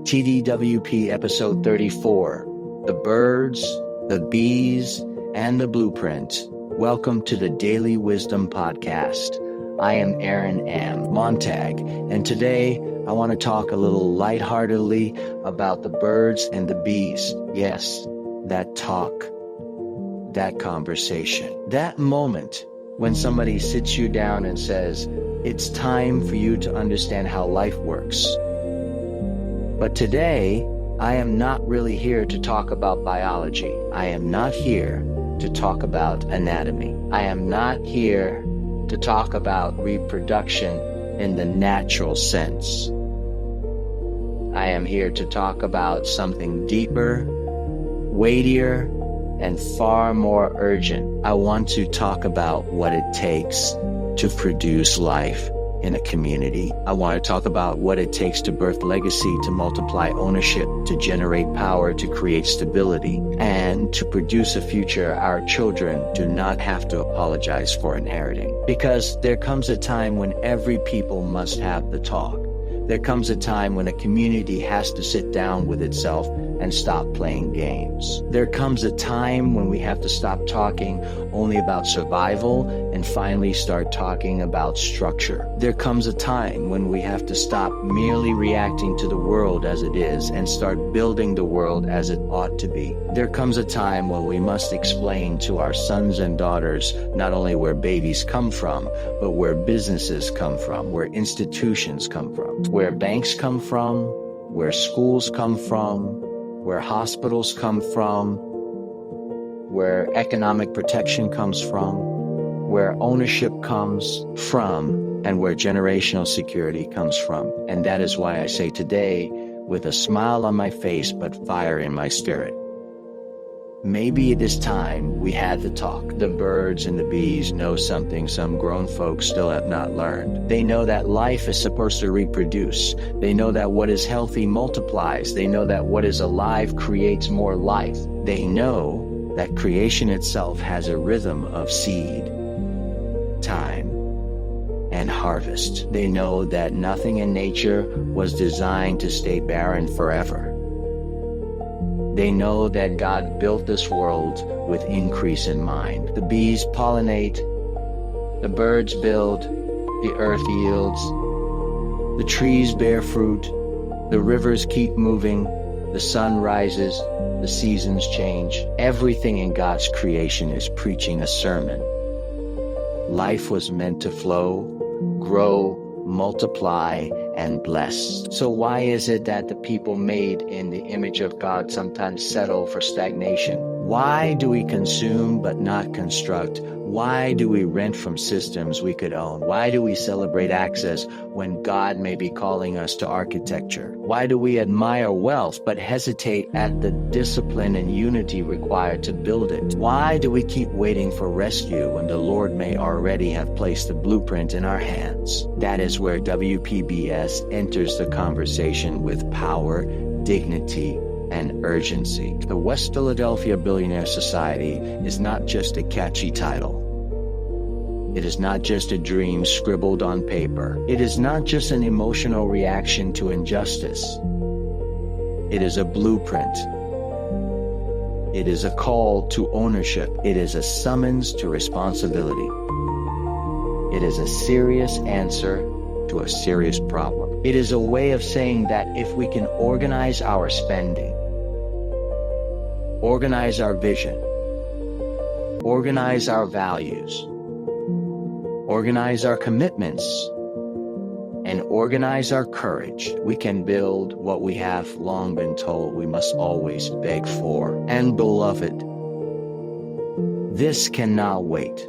TDWP episode 34, The Birds, the Bees, and the Blueprint. Welcome to the Daily Wisdom Podcast. I am Aaron M. Montag, and today I want to talk a little lightheartedly about the birds and the bees. Yes, that talk, that conversation, that moment when somebody sits you down and says, it's time for you to understand how life works. But today, I am not really here to talk about biology. I am not here to talk about anatomy. I am not here to talk about reproduction in the natural sense. I am here to talk about something deeper, weightier, and far more urgent. I want to talk about what it takes to produce life in a community. I want to talk about what it takes to birth legacy, to multiply ownership, to generate power, to create stability, and to produce a future our children do not have to apologize for inheriting. Because there comes a time when every people must have the talk. There comes a time when a community has to sit down with itself and stop playing games. There comes a time when we have to stop talking only about survival and finally start talking about structure. There comes a time when we have to stop merely reacting to the world as it is and start building the world as it ought to be. There comes a time when we must explain to our sons and daughters not only where babies come from, but where businesses come from, where institutions come from, where banks come from, where schools come from, where hospitals come from, where economic protection comes from, where ownership comes from, and where generational security comes from. And that is why I say today, with a smile on my face but fire in my spirit, maybe it is time we had the talk. The birds and the bees know something some grown folks still have not learned. They know that life is supposed to reproduce. They know that what is healthy multiplies. They know that what is alive creates more life. They know that creation itself has a rhythm of seed, time, and harvest. They know that nothing in nature was designed to stay barren forever. They know that God built this world with increase in mind. The bees pollinate, the birds build, the earth yields, the trees bear fruit, the rivers keep moving, the sun rises, the seasons change. Everything in God's creation is preaching a sermon. Life was meant to flow, grow, multiply, and bless. So why is it that the people made in the image of God sometimes settle for stagnation? Why do we consume but not construct? Why do we rent from systems we could own? Why do we celebrate access when God may be calling us to architecture? Why do we admire wealth but hesitate at the discipline and unity required to build it? Why do we keep waiting for rescue when the Lord may already have placed the blueprint in our hands? That is where WPBS enters the conversation with power, dignity, and urgency. The West Philadelphia Billionaire Society is not just a catchy title. It is not just a dream scribbled on paper. It is not just an emotional reaction to injustice. It is a blueprint. It is a call to ownership. It is a summons to responsibility. It is a serious answer to a serious problem. It is a way of saying that if we can organize our spending, organize our vision, organize our values, organize our commitments, and organize our courage, we can build what we have long been told we must always beg for. And beloved, this cannot wait.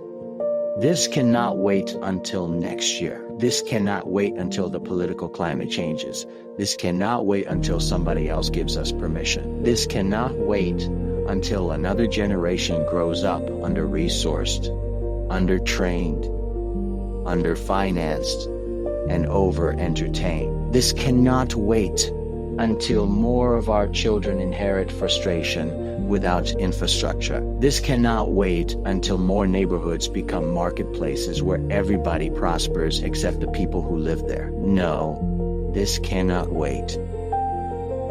This cannot wait until next year. This cannot wait until the political climate changes. This cannot wait until somebody else gives us permission. This cannot wait until another generation grows up under-resourced, under-trained, under-financed, and over-entertained. This cannot wait until more of our children inherit frustration without infrastructure. This cannot wait until more neighborhoods become marketplaces where everybody prospers except the people who live there. No, this cannot wait.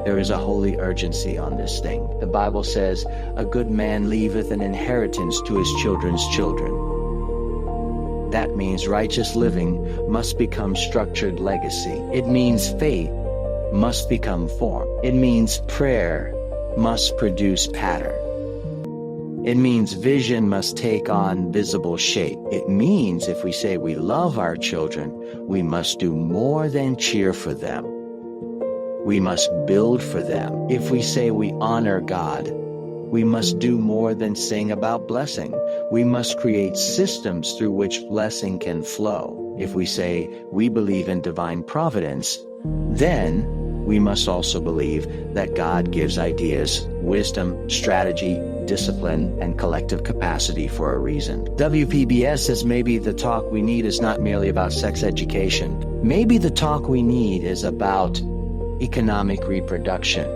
There is a holy urgency on this thing. The Bible says, a good man leaveth an inheritance to his children's children. That means righteous living must become structured legacy. It means faith must become form. It means prayer must produce pattern. It means vision must take on visible shape. It means if we say we love our children, we must do more than cheer for them. We must build for them. If we say we honor God, we must do more than sing about blessing. We must create systems through which blessing can flow. If we say we believe in divine providence, then we must also believe that God gives ideas, wisdom, strategy, discipline, and collective capacity for a reason. WPBS says maybe the talk we need is not merely about sex education. Maybe the talk we need is about economic reproduction.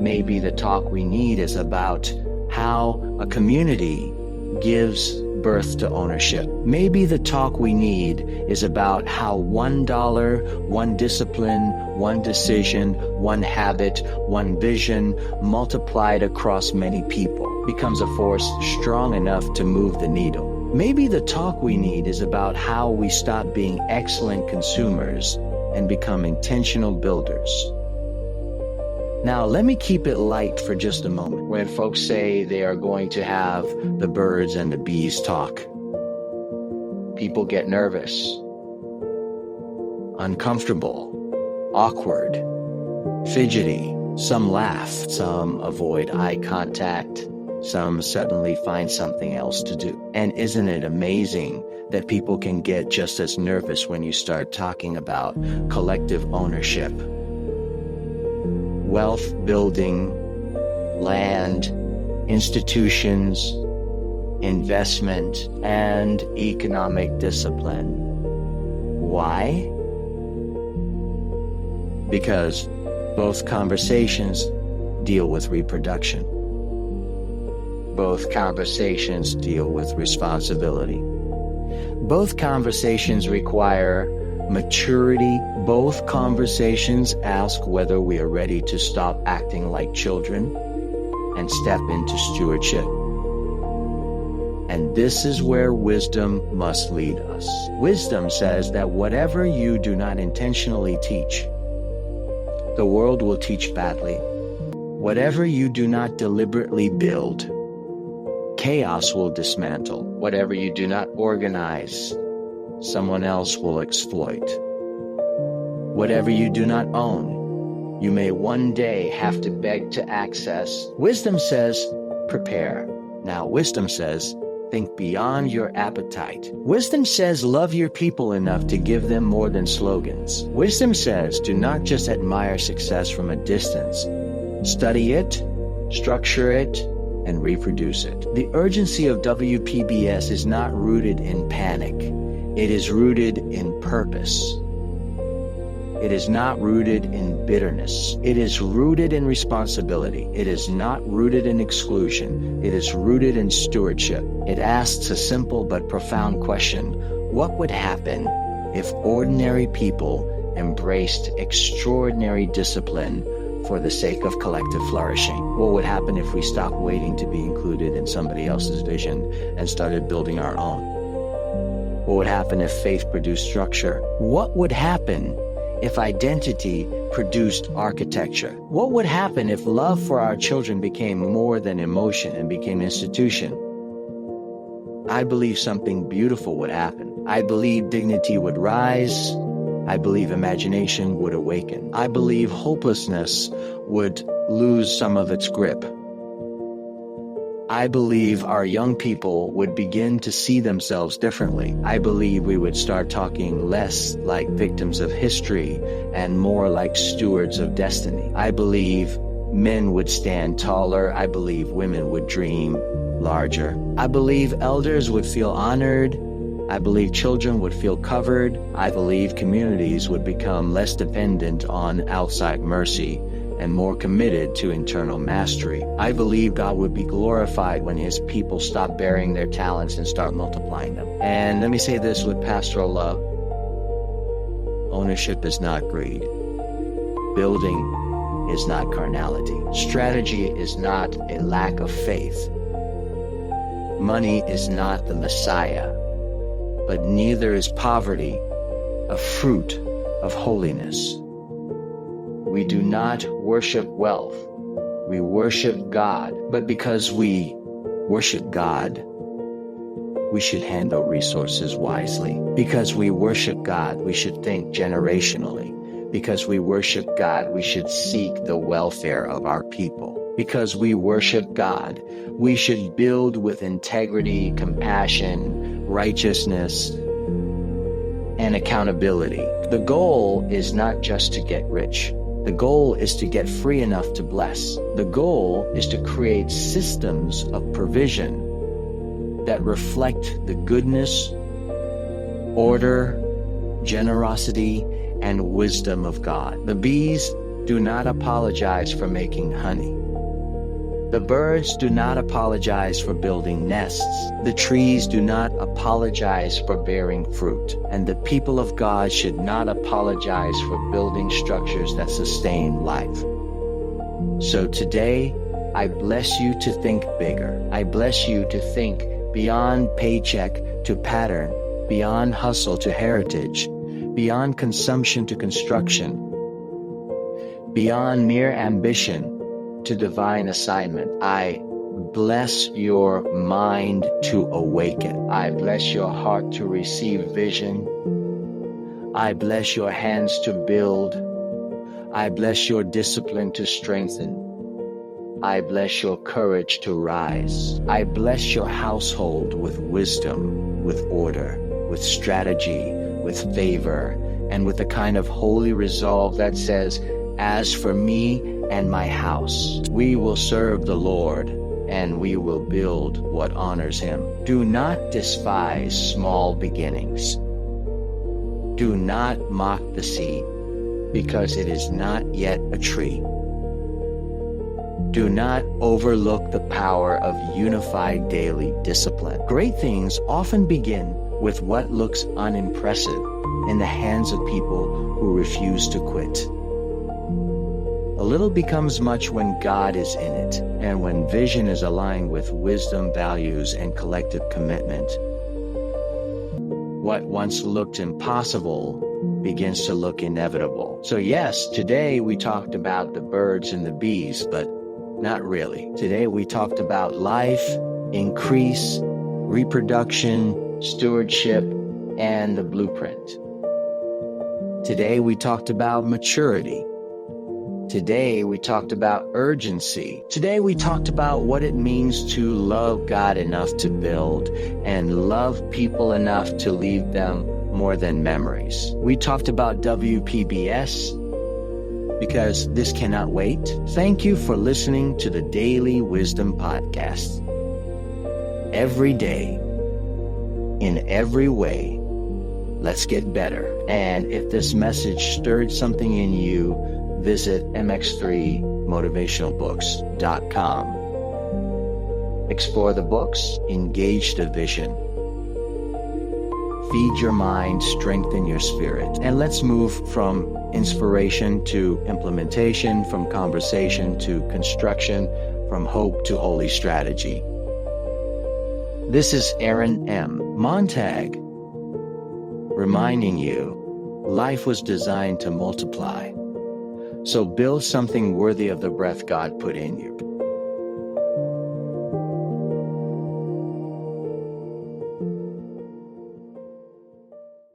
Maybe the talk we need is about how a community gives birth to ownership. Maybe the talk we need is about how $1, one discipline, one decision, one habit, one vision, multiplied across many people, becomes a force strong enough to move the needle. Maybe the talk we need is about how we stop being excellent consumers and become intentional builders. Now, let me keep it light for just a moment. When folks say they are going to have the birds and the bees talk, people get nervous, uncomfortable, awkward, fidgety. Some laugh, some avoid eye contact, some suddenly find something else to do. And isn't it amazing that people can get just as nervous when you start talking about collective ownership? Wealth building, land, institutions, investment, and economic discipline. Why? Because both conversations deal with reproduction. Both conversations deal with responsibility. Both conversations require maturity. Both conversations ask whether we are ready to stop acting like children and step into stewardship. And this is where wisdom must lead us. Wisdom says that whatever you do not intentionally teach, the world will teach badly. Whatever you do not deliberately build, chaos will dismantle. Whatever you do not organize, someone else will exploit. Whatever you do not own, you may one day have to beg to access. Wisdom says, prepare. Now, wisdom says, think beyond your appetite. Wisdom says, love your people enough to give them more than slogans. Wisdom says, do not just admire success from a distance. Study it, structure it, and reproduce it. The urgency of WPBS is not rooted in panic. It is rooted in purpose. It is not rooted in bitterness. It is rooted in responsibility. It is not rooted in exclusion. It is rooted in stewardship. It asks a simple but profound question. What would happen if ordinary people embraced extraordinary discipline for the sake of collective flourishing? What would happen if we stopped waiting to be included in somebody else's vision and started building our own? What would happen if faith produced structure? What would happen if identity produced architecture? What would happen if love for our children became more than emotion and became institution? I believe something beautiful would happen. I believe dignity would rise. I believe imagination would awaken. I believe hopelessness would lose some of its grip. I believe our young people would begin to see themselves differently. I believe we would start talking less like victims of history and more like stewards of destiny. I believe men would stand taller. I believe women would dream larger. I believe elders would feel honored. I believe children would feel covered. I believe communities would become less dependent on outside mercy and more committed to internal mastery. I believe God would be glorified when his people stop burying their talents and start multiplying them. And let me say this with pastoral love. Ownership is not greed. Building is not carnality. Strategy is not a lack of faith. Money is not the Messiah, but neither is poverty a fruit of holiness. We do not worship wealth. We worship God. But because we worship God, we should handle resources wisely. Because we worship God, we should think generationally. Because we worship God, we should seek the welfare of our people. Because we worship God, we should build with integrity, compassion, righteousness, and accountability. The goal is not just to get rich. The goal is to get free enough to bless. The goal is to create systems of provision that reflect the goodness, order, generosity, and wisdom of God. The bees do not apologize for making honey. The birds do not apologize for building nests. The trees do not apologize for bearing fruit. And the people of God should not apologize for building structures that sustain life. So today, I bless you to think bigger. I bless you to think beyond paycheck to pattern, beyond hustle to heritage, beyond consumption to construction, beyond mere ambition to divine assignment. I bless your mind to awaken. I bless your heart to receive vision. I bless your hands to build. I bless your discipline to strengthen. I bless your courage to rise. I bless your household with wisdom, with order, with strategy, with favor, and with a kind of holy resolve that says, as for me and my house, we will serve the Lord, and we will build what honors him. Do not despise small beginnings. Do not mock the seed, because it is not yet a tree. Do not overlook the power of unified daily discipline. Great things often begin with what looks unimpressive in the hands of people who refuse to quit. A little becomes much when God is in it, and when vision is aligned with wisdom, values, and collective commitment. What once looked impossible begins to look inevitable. So yes, today we talked about the birds and the bees, but not really. Today we talked about life, increase, reproduction, stewardship, and the blueprint. Today we talked about maturity. Today we talked about urgency. Today we talked about what it means to love God enough to build and love people enough to leave them more than memories. We talked about WPBS because this cannot wait. Thank you for listening to the Daily Wisdom Podcast. Every day, in every way, let's get better. And if this message stirred something in you, visit mx3motivationalbooks.com. Explore the books, engage the vision. Feed your mind, strengthen your spirit. And let's move from inspiration to implementation, from conversation to construction, from hope to holy strategy. This is Aaron M. Montag, reminding you, life was designed to multiply. So build something worthy of the breath God put in you.